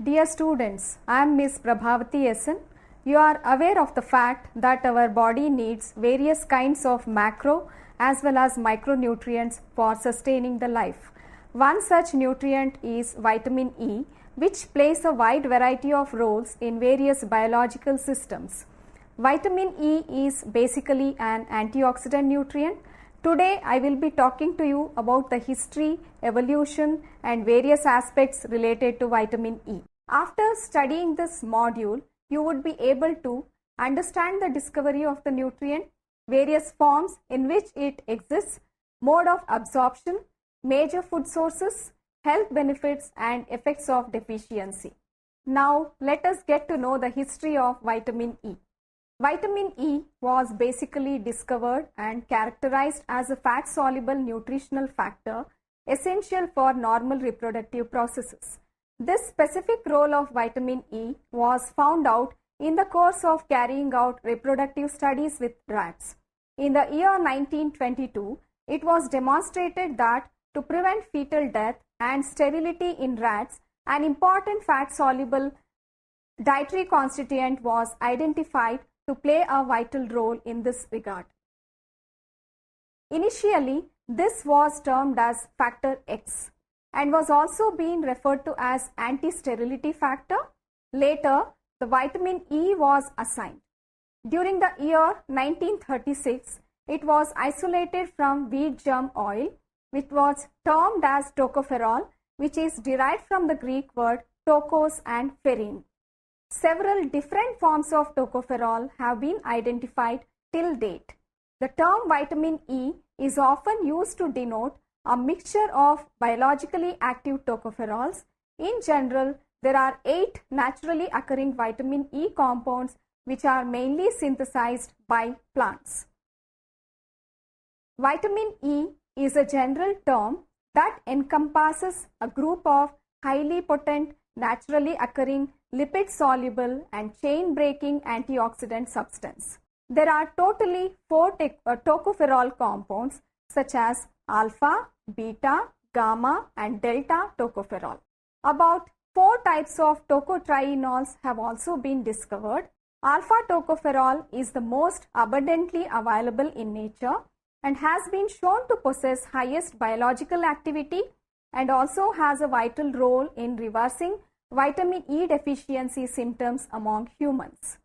Dear students, I am Miss Prabhavati SN. You are aware of the fact that our body needs various kinds of macro as well as micronutrients for sustaining the life. One such nutrient is vitamin E, which plays a wide variety of roles in various biological systems. Vitamin E is basically an antioxidant nutrient. Today I will be talking to you about the history, evolution and various aspects related to vitamin E. After studying this module, you would be able to understand the discovery of the nutrient, various forms in which it exists, mode of absorption, major food sources, health benefits and effects of deficiency. Now let us get to know the history of vitamin E. Vitamin E was basically discovered and characterized as a fat-soluble nutritional factor essential for normal reproductive processes. This specific role of vitamin E was found out in the course of carrying out reproductive studies with rats. In the year 1922, it was demonstrated that to prevent fetal death and sterility in rats, an important fat-soluble dietary constituent was identified to play a vital role in this regard. Initially, this was termed as factor X and was also being referred to as anti-sterility factor. Later, the vitamin E was assigned. During the year 1936, it was isolated from wheat germ oil, which was termed as tocopherol, which is derived from the Greek word tokos and pherin. Several different forms of tocopherol have been identified till date. The term vitamin E is often used to denote a mixture of biologically active tocopherols. In general, there are 8 naturally occurring vitamin E compounds which are mainly synthesized by plants. Vitamin E is a general term that encompasses a group of highly potent, naturally occurring lipid-soluble and chain-breaking antioxidant substance. There are totally 4 tocopherol compounds such as alpha, beta, gamma and delta tocopherol. About 4 types of tocotrienols have also been discovered. Alpha tocopherol is the most abundantly available in nature and has been shown to possess highest biological activity and also has a vital role in reversing vitamin E deficiency symptoms among humans.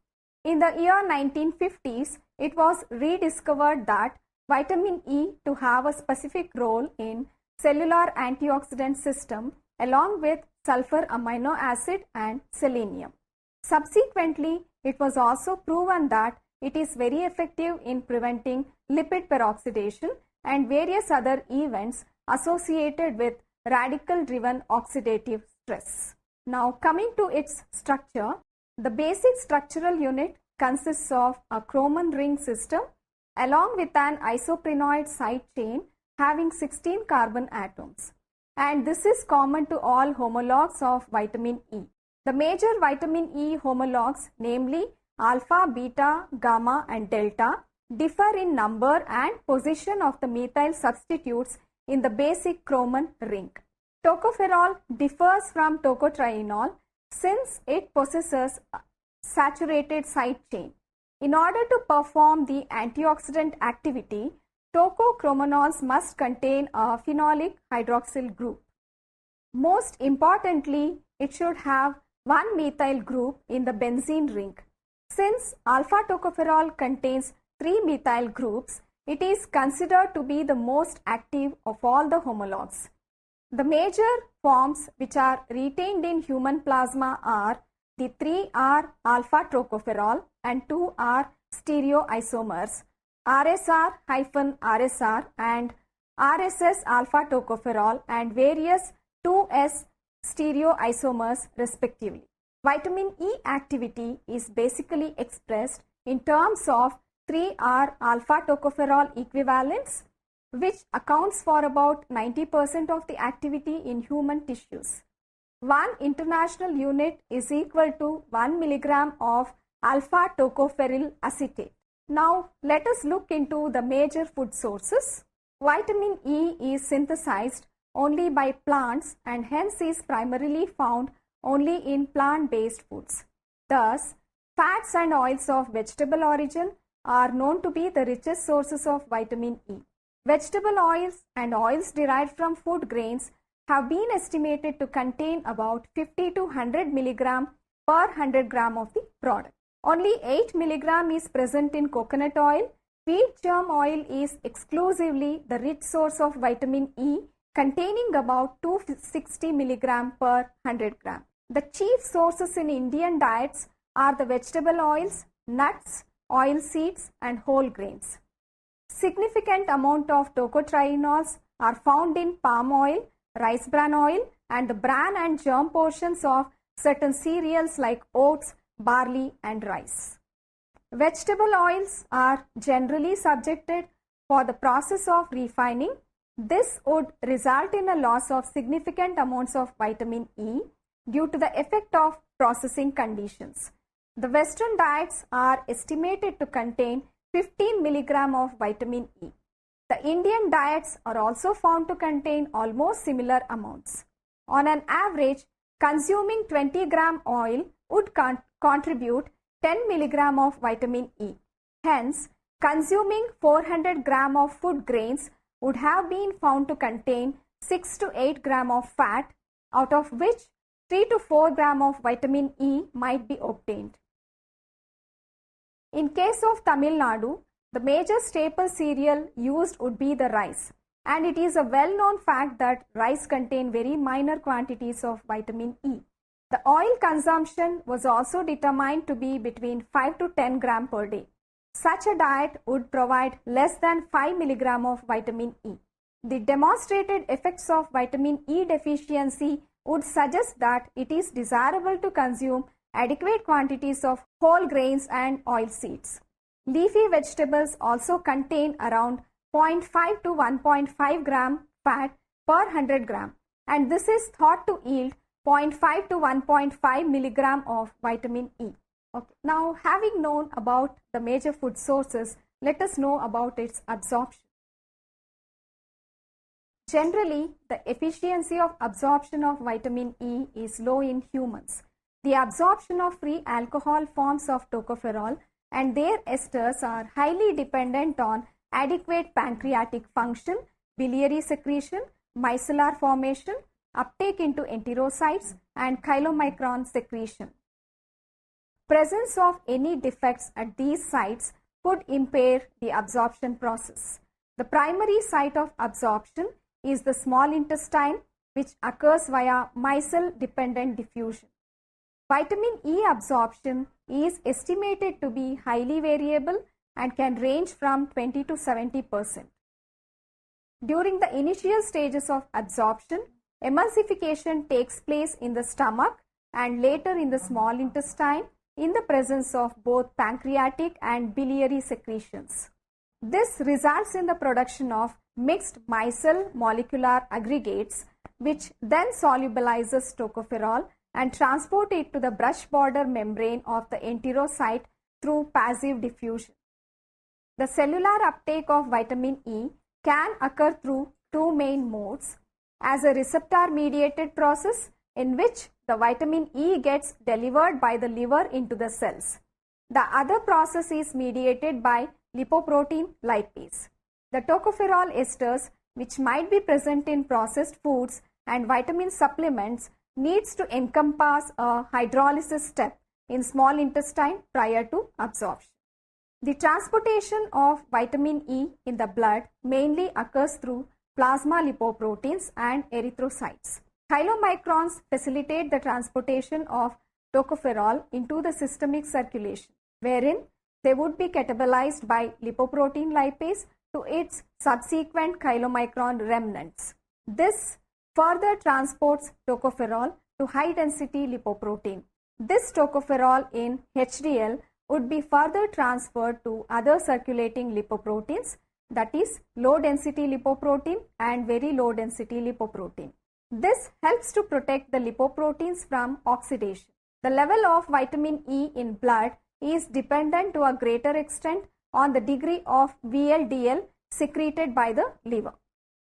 In the year 1950s, it was rediscovered that vitamin E to have a specific role in cellular antioxidant system along with sulfur amino acid and selenium. Subsequently, it was also proven that it is very effective in preventing lipid peroxidation and various other events associated with radical-driven oxidative stress. Now coming to its structure, the basic structural unit consists of a chromin ring system along with an isoprenoid side chain having 16 carbon atoms, and this is common to all homologs of vitamin E. The major vitamin E homologs, namely alpha, beta, gamma and delta, differ in number and position of the methyl substitutes in the basic chromin ring. Tocopherol differs from tocotrienol since it possesses a saturated side chain. In order to perform the antioxidant activity, tocochromonols must contain a phenolic hydroxyl group. Most importantly, it should have one methyl group in the benzene ring. Since alpha tocopherol contains 3 methyl groups, it is considered to be the most active of all the homologs. The major forms which are retained in human plasma are the 3R alpha tocopherol and 2R stereoisomers, RSR-RSR and RSS alpha tocopherol and various 2S stereoisomers respectively. Vitamin E activity is basically expressed in terms of 3R alpha tocopherol equivalents, which accounts for about 90% of the activity in human tissues. 1 international unit is equal to 1 milligram of alpha tocopheryl acetate. Now let us look into the major food sources. Vitamin E is synthesized only by plants and hence is primarily found only in plant-based foods. Thus, fats and oils of vegetable origin are known to be the richest sources of vitamin E. Vegetable oils and oils derived from food grains have been estimated to contain about 50 to 100 milligram per 100 gram of the product. Only 8 milligram is present in coconut oil. Wheat germ oil is exclusively the rich source of vitamin E, containing about 260 milligram per 100 gram. The chief sources in Indian diets are the vegetable oils, nuts, oil seeds, and whole grains. Significant amount of tocotrienols are found in palm oil, rice bran oil, and the bran and germ portions of certain cereals like oats, barley, and rice. Vegetable oils are generally subjected for the process of refining. This would result in a loss of significant amounts of vitamin E due to the effect of processing conditions. The Western diets are estimated to contain 15 milligram of vitamin E. The Indian diets are also found to contain almost similar amounts. On an average, consuming 20 gram oil would contribute 10 milligram of vitamin E. Hence, consuming 400 gram of food grains would have been found to contain 6 to 8 gram of fat, out of which 3 to 4 gram of vitamin E might be obtained. In case of Tamil Nadu, the major staple cereal used would be the rice, and it is a well-known fact that rice contains very minor quantities of vitamin E. The oil consumption was also determined to be between 5 to 10 gram per day. Such a diet would provide less than 5 milligram of vitamin E. The demonstrated effects of vitamin E deficiency would suggest that it is desirable to consume adequate quantities of whole grains and oil seeds. Leafy vegetables also contain around 0.5 to 1.5 gram fat per 100 gram, and this is thought to yield 0.5 to 1.5 milligram of vitamin E. Okay. Now, having known about the major food sources, let us know about its absorption. Generally, the efficiency of absorption of vitamin E is low in humans. The absorption of free alcohol forms of tocopherol and their esters are highly dependent on adequate pancreatic function, biliary secretion, micellar formation, uptake into enterocytes, and chylomicron secretion. Presence of any defects at these sites could impair the absorption process. The primary site of absorption is the small intestine, which occurs via micelle-dependent diffusion. Vitamin E absorption is estimated to be highly variable and can range from 20 to 70%. During the initial stages of absorption, emulsification takes place in the stomach and later in the small intestine in the presence of both pancreatic and biliary secretions. This results in the production of mixed micelle molecular aggregates, which then solubilizes tocopherol and transport it to the brush border membrane of the enterocyte through passive diffusion. The cellular uptake of vitamin E can occur through two main modes: as a receptor-mediated process in which the vitamin E gets delivered by the liver into the cells. The other process is mediated by lipoprotein lipase. The tocopherol esters, which might be present in processed foods and vitamin supplements, needs to encompass a hydrolysis step in small intestine prior to absorption. The transportation of vitamin E in the blood mainly occurs through plasma lipoproteins and erythrocytes. Chylomicrons facilitate the transportation of tocopherol into the systemic circulation, wherein they would be catabolized by lipoprotein lipase to its subsequent chylomicron remnants. This further transports tocopherol to high-density lipoprotein. This tocopherol in HDL would be further transferred to other circulating lipoproteins, that is low-density lipoprotein and very low-density lipoprotein. This helps to protect the lipoproteins from oxidation. The level of vitamin E in blood is dependent to a greater extent on the degree of VLDL secreted by the liver.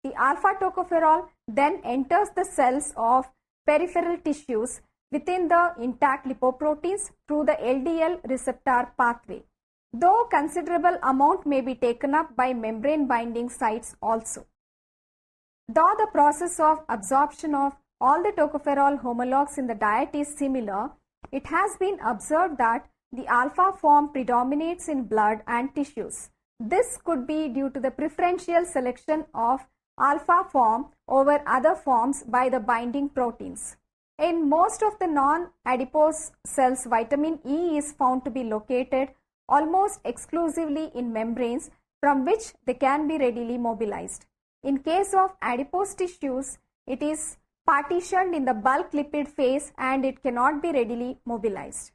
The alpha tocopherol then enters the cells of peripheral tissues within the intact lipoproteins through the LDL receptor pathway, though considerable amount may be taken up by membrane binding sites also. Though the process of absorption of all the tocopherol homologs in the diet is similar, it has been observed that the alpha form predominates in blood and tissues. This could be due to the preferential selection of alpha form over other forms by the binding proteins. In most of the non-adipose cells, vitamin E is found to be located almost exclusively in membranes from which they can be readily mobilized. In case of adipose tissues, it is partitioned in the bulk lipid phase and it cannot be readily mobilized.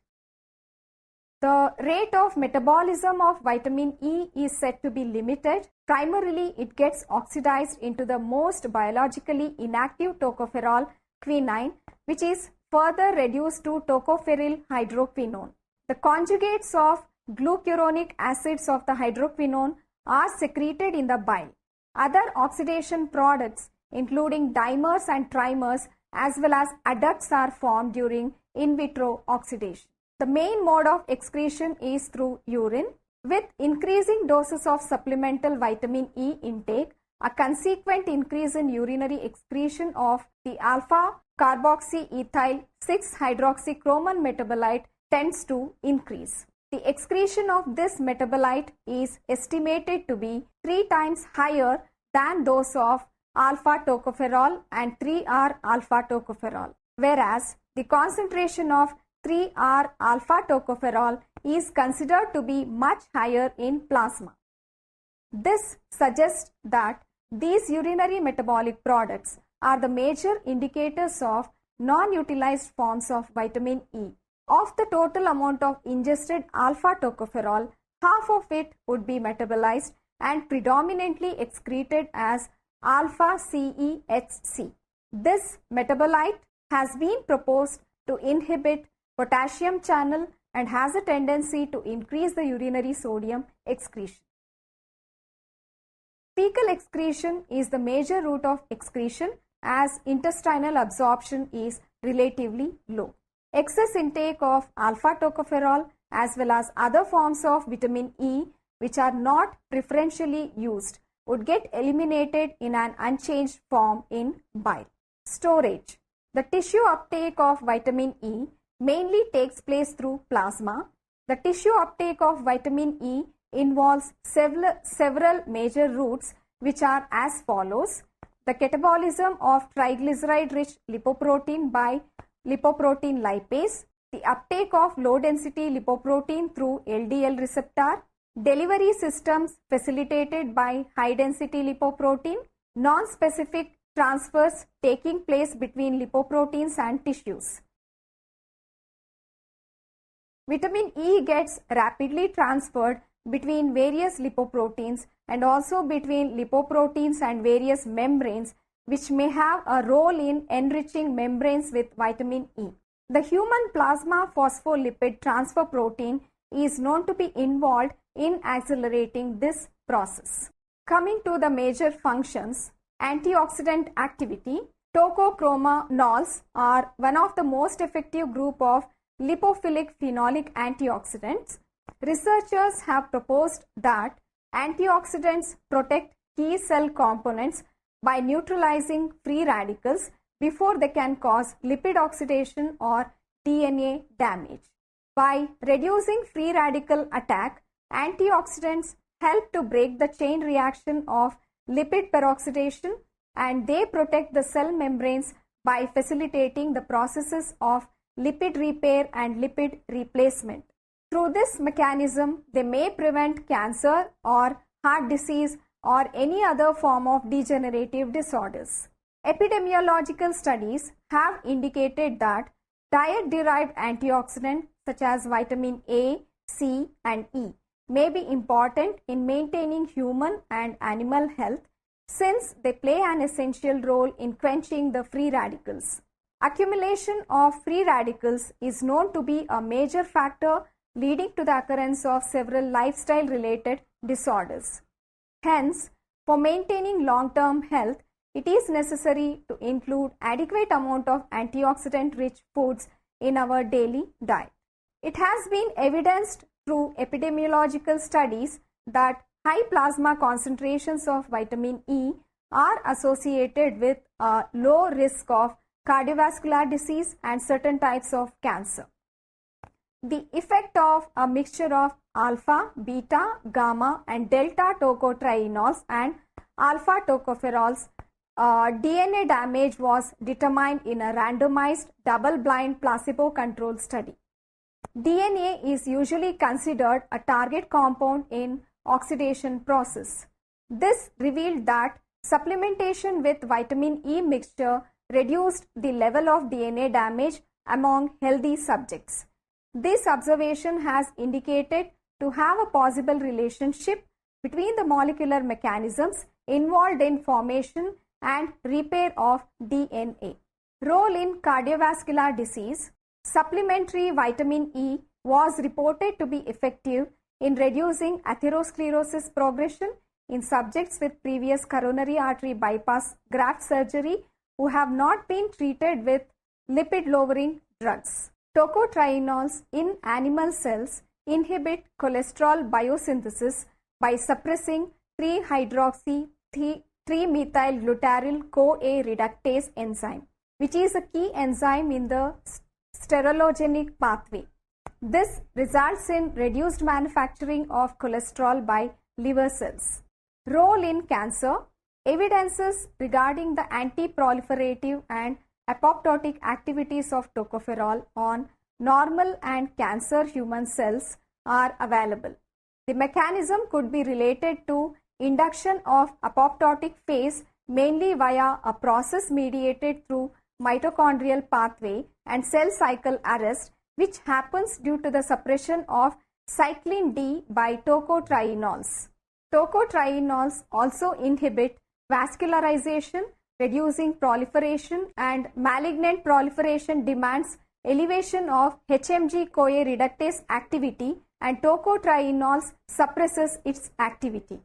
The rate of metabolism of vitamin E is said to be limited. Primarily, it gets oxidized into the most biologically inactive tocopherol, quinine, which is further reduced to tocopheryl hydroquinone. The conjugates of glucuronic acids of the hydroquinone are secreted in the bile. Other oxidation products including dimers and trimers as well as adducts are formed during in vitro oxidation. The main mode of excretion is through urine. With increasing doses of supplemental vitamin E intake, a consequent increase in urinary excretion of the alpha carboxyethyl 6-hydroxychromone metabolite tends to increase. The excretion of this metabolite is estimated to be 3 times higher than those of alpha tocopherol and 3R alpha tocopherol, whereas the concentration of 3R alpha tocopherol is considered to be much higher in plasma. This suggests that these urinary metabolic products are the major indicators of non-utilized forms of vitamin E. Of the total amount of ingested alpha tocopherol, half of it would be metabolized and predominantly excreted as alpha CEHC. This metabolite has been proposed to inhibit potassium channel and has a tendency to increase the urinary sodium excretion. Fecal excretion is the major route of excretion as intestinal absorption is relatively low. Excess intake of alpha tocopherol as well as other forms of vitamin E which are not preferentially used would get eliminated in an unchanged form in bile. Storage. The tissue uptake of vitamin E mainly takes place through plasma. The tissue uptake of vitamin E involves several major routes which are as follows. The catabolism of triglyceride-rich lipoprotein by lipoprotein lipase, the uptake of low-density lipoprotein through LDL receptor, delivery systems facilitated by high-density lipoprotein, non-specific transfers taking place between lipoproteins and tissues. Vitamin E gets rapidly transferred between various lipoproteins and also between lipoproteins and various membranes which may have a role in enriching membranes with vitamin E. The human plasma phospholipid transfer protein is known to be involved in accelerating this process. Coming to the major functions, antioxidant activity, tocochromonols are one of the most effective group of lipophilic phenolic antioxidants. Researchers have proposed that antioxidants protect key cell components by neutralizing free radicals before they can cause lipid oxidation or DNA damage. By reducing free radical attack, antioxidants help to break the chain reaction of lipid peroxidation and they protect the cell membranes by facilitating the processes of lipid repair and lipid replacement. Through this mechanism, they may prevent cancer or heart disease or any other form of degenerative disorders. Epidemiological studies have indicated that diet-derived antioxidants such as vitamin A, C, and E may be important in maintaining human and animal health since they play an essential role in quenching the free radicals. Accumulation of free radicals is known to be a major factor leading to the occurrence of several lifestyle-related disorders. Hence, for maintaining long-term health, it is necessary to include adequate amount of antioxidant-rich foods in our daily diet. It has been evidenced through epidemiological studies that high plasma concentrations of vitamin E are associated with a low risk of cardiovascular disease and certain types of cancer. The effect of a mixture of alpha, beta, gamma and delta tocotrienols and alpha tocopherols DNA damage was determined in a randomized double-blind placebo-controlled study. DNA is usually considered a target compound in oxidation process. This revealed that supplementation with vitamin E mixture reduced the level of DNA damage among healthy subjects. This observation has indicated to have a possible relationship between the molecular mechanisms involved in formation and repair of DNA. Role in cardiovascular disease. Supplementary vitamin E was reported to be effective in reducing atherosclerosis progression in subjects with previous coronary artery bypass graft surgery who have not been treated with lipid-lowering drugs. Tocotrienols in animal cells inhibit cholesterol biosynthesis by suppressing 3-hydroxy-3-methyl-glutaryl-CoA reductase enzyme, which is a key enzyme in the sterologenic pathway. This results in reduced manufacturing of cholesterol by liver cells. Role in cancer. Evidences regarding the anti-proliferative and apoptotic activities of tocopherol on normal and cancer human cells are available. The mechanism could be related to induction of apoptotic phase mainly via a process mediated through mitochondrial pathway and cell cycle arrest, which happens due to the suppression of cyclin D by tocotrienols. Tocotrienols also inhibit vascularization, reducing proliferation, and malignant proliferation demands elevation of HMG-CoA reductase activity, and tocotrienols suppresses its activity.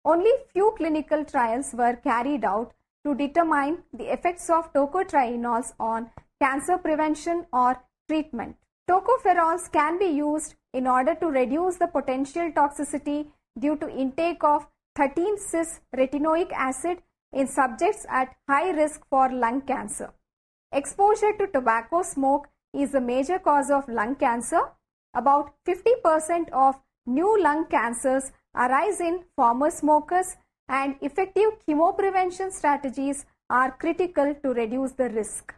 Only few clinical trials were carried out to determine the effects of tocotrienols on cancer prevention or treatment. Tocopherols can be used in order to reduce the potential toxicity due to intake of 13-cis-retinoic acid in subjects at high risk for lung cancer. Exposure to tobacco smoke is a major cause of lung cancer. About 50% of new lung cancers arise in former smokers, and effective chemoprevention strategies are critical to reduce the risk.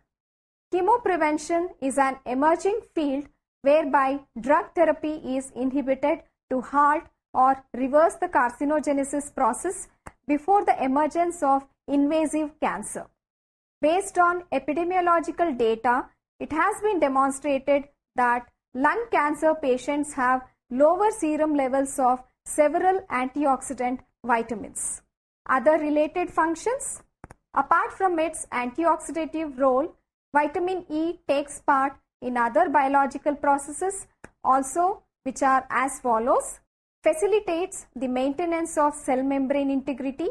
Chemoprevention is an emerging field whereby drug therapy is inhibited to halt or reverse the carcinogenesis process before the emergence of invasive cancer. Based on epidemiological data, it has been demonstrated that lung cancer patients have lower serum levels of several antioxidant vitamins. Other related functions. Apart from its antioxidative role, vitamin E takes part in other biological processes also, which are as follows. Facilitates the maintenance of cell membrane integrity,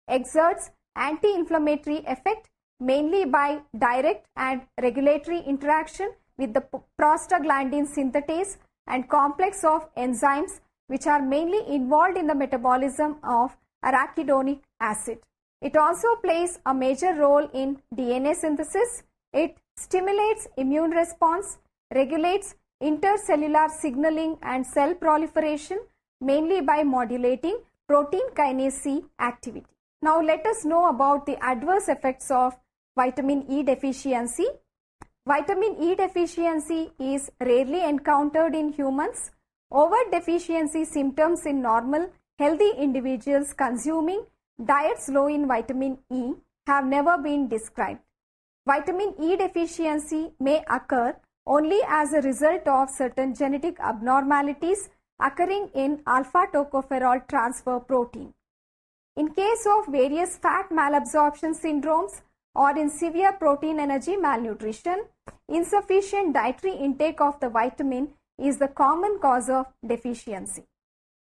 exerts anti-inflammatory effect mainly by direct and regulatory interaction with the prostaglandin synthetase and complex of enzymes which are mainly involved in the metabolism of arachidonic acid. It also plays a major role in DNA synthesis. It stimulates immune response, regulates intercellular signaling and cell proliferation mainly by modulating protein kinase C activity. Now let us know about the adverse effects of vitamin E deficiency. Vitamin E deficiency is rarely encountered in humans. Overt deficiency symptoms in normal, healthy individuals consuming diets low in vitamin E have never been described. Vitamin E deficiency may occur only as a result of certain genetic abnormalities occurring in alpha tocopherol transfer protein. In case of various fat malabsorption syndromes or in severe protein energy malnutrition, insufficient dietary intake of the vitamin is the common cause of deficiency.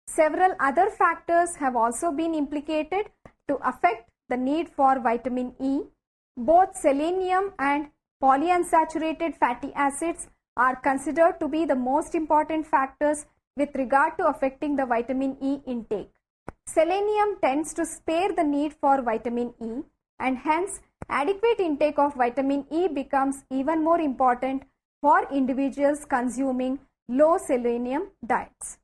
Several other factors have also been implicated to affect the need for vitamin E. Both selenium and polyunsaturated fatty acids are considered to be the most important factors with regard to affecting the vitamin E intake. Selenium tends to spare the need for vitamin E, and hence adequate intake of vitamin E becomes even more important for individuals consuming low selenium diets.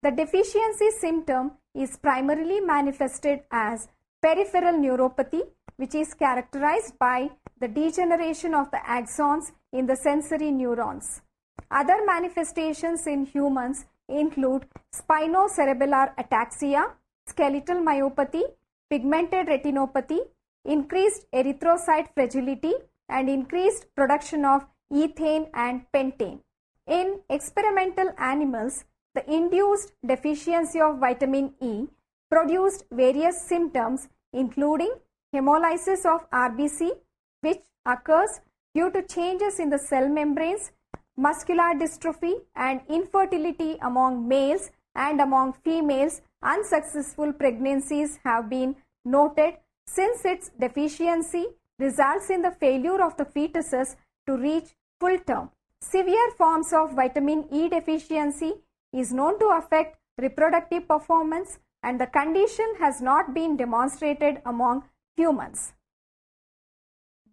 The deficiency symptom is primarily manifested as peripheral neuropathy, which is characterized by the degeneration of the axons in the sensory neurons. Other manifestations in humans include spinocerebellar ataxia, skeletal myopathy, pigmented retinopathy, increased erythrocyte fragility, and increased production of ethane and pentane. In experimental animals, the induced deficiency of vitamin E produced various symptoms including hemolysis of RBC, which occurs due to changes in the cell membranes, muscular dystrophy, and infertility among males, and among females unsuccessful pregnancies have been noted since its deficiency results in the failure of the fetuses to reach full term. Severe forms of vitamin E deficiency is known to affect reproductive performance, and the condition has not been demonstrated among humans.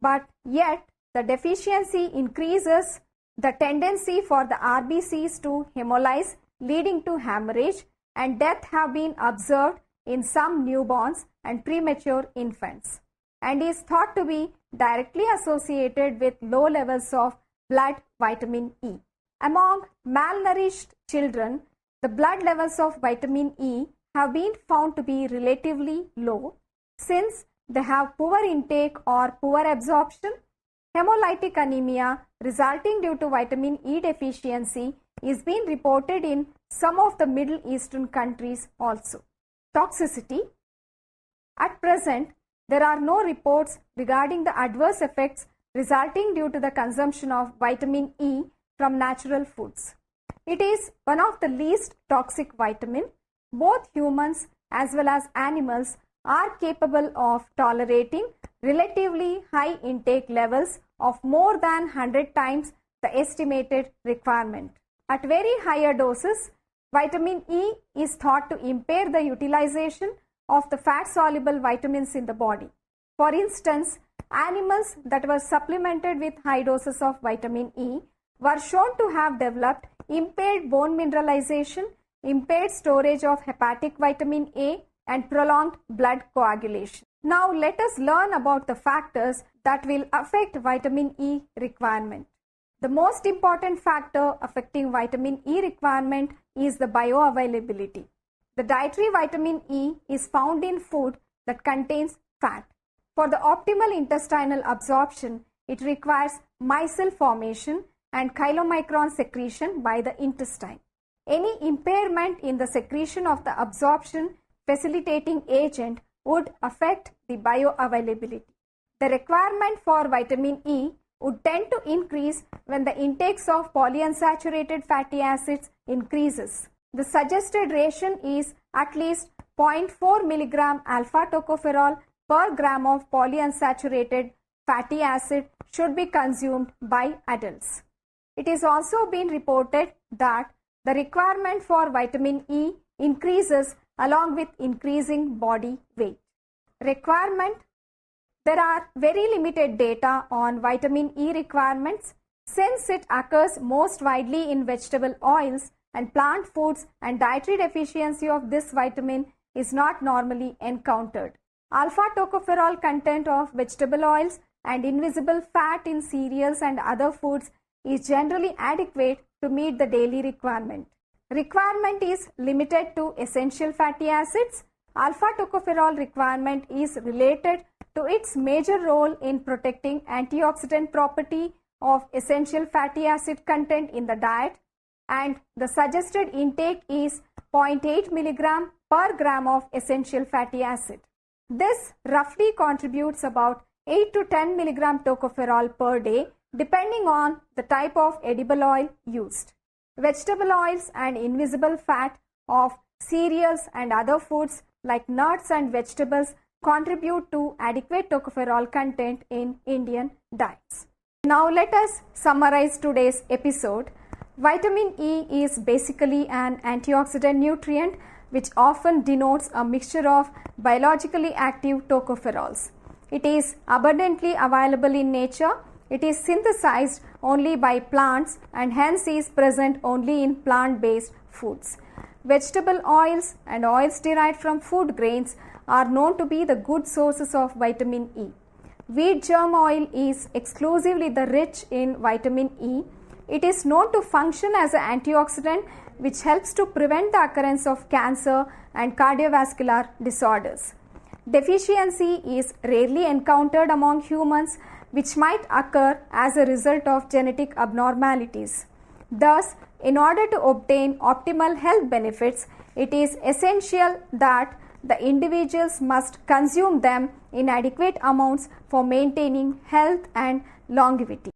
But yet, the deficiency increases the tendency for the RBCs to hemolyze, leading to hemorrhage, and death have been observed in some newborns and premature infants, and is thought to be directly associated with low levels of blood vitamin E. Among malnourished children, the blood levels of vitamin E have been found to be relatively low since they have poor intake or poor absorption. Hemolytic anemia resulting due to vitamin E deficiency is being reported in some of the Middle Eastern countries also. Toxicity. At present, there are no reports regarding the adverse effects resulting due to the consumption of vitamin E from natural foods. It is one of the least toxic vitamin. Both humans as well as animals are capable of tolerating relatively high intake levels of more than 100 times the estimated requirement. At very higher doses, vitamin E is thought to impair the utilization of the fat-soluble vitamins in the body. For instance, animals that were supplemented with high doses of vitamin E were shown to have developed impaired bone mineralization, impaired storage of hepatic vitamin A, and prolonged blood coagulation. Now let us learn about the factors that will affect vitamin E requirement. The most important factor affecting vitamin E requirement is the bioavailability. The dietary vitamin E is found in food that contains fat. For the optimal intestinal absorption, it requires micelle formation and chylomicron secretion by the intestine. Any impairment in the secretion of the absorption facilitating agent would affect the bioavailability. The requirement for vitamin E would tend to increase when the intakes of polyunsaturated fatty acids increases. The suggested ration is at least 0.4 mg alpha tocopherol per gram of polyunsaturated fatty acid should be consumed by adults. It is also been reported that the requirement for vitamin E increases along with increasing body weight. Requirement. There are very limited data on vitamin E requirements since it occurs most widely in vegetable oils and plant foods, and dietary deficiency of this vitamin is not normally encountered. Alpha tocopherol content of vegetable oils and invisible fat in cereals and other foods is generally adequate to meet the daily requirement. Requirement is limited to essential fatty acids. Alpha tocopherol requirement is related to its major role in protecting antioxidant property of essential fatty acid content in the diet, and the suggested intake is 0.8 mg per gram of essential fatty acid. This roughly contributes about 8 to 10 mg tocopherol per day depending on the type of edible oil used. Vegetable oils and invisible fat of cereals and other foods like nuts and vegetables contribute to adequate tocopherol content in Indian diets. Now let us summarize today's episode. Vitamin E is basically an antioxidant nutrient which often denotes a mixture of biologically active tocopherols. It is abundantly available in nature. It is synthesized only by plants and hence is present only in plant-based foods. Vegetable oils and oils derived from food grains are known to be the good sources of vitamin E. Wheat germ oil is exclusively rich in vitamin E. It is known to function as an antioxidant which helps to prevent the occurrence of cancer and cardiovascular disorders. Deficiency is rarely encountered among humans, which might occur as a result of genetic abnormalities. Thus, in order to obtain optimal health benefits, it is essential that the individuals must consume them in adequate amounts for maintaining health and longevity.